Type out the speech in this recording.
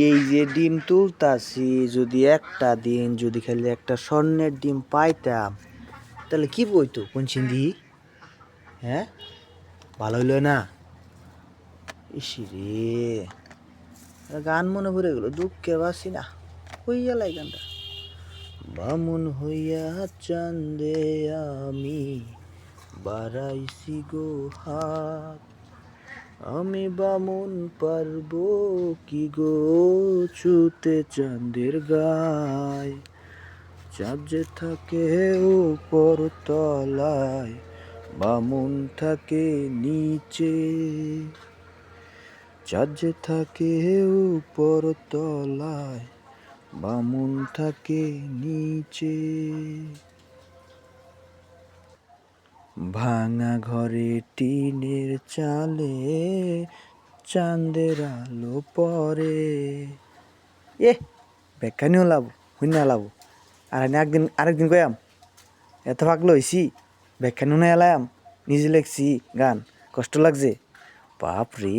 এই যে ডিম তুলতাছি, যদি একটা দিন যদি খালি একটা স্বর্ণের ডিম পাইতাম তাহলে কি বইতো কোন চিন্দি? হ্যাঁ, ভালো হইলো না? ইসি রে, গান মনে পড়ে গেল, দুঃখে বাসি না, হইয়া লাই গানটা। বামুন হইয়া চান্দে আমি বাড়াইছি গো হাত, আমি বামুন পারবো কি গো ছুতে চাঁদের গায়। চাঁদ যে থাকে উপর তলায়, বামুন থাকে নিচে। চাঁদ যে থাকে উপর তলায়, বামুন থাকে নিচে। ভাঙা ঘরে টিনের চালে চাঁদের আলো পরে। এ ব্যাখ্যা নিও লাভ হইনা লাভ, আর আরেকদিন কয়াম এত পাগল হইছি, ব্যাখ্যা নিয়ে এলাম, নিজে লেখছি গান, কষ্ট লাগছে বাপ রে।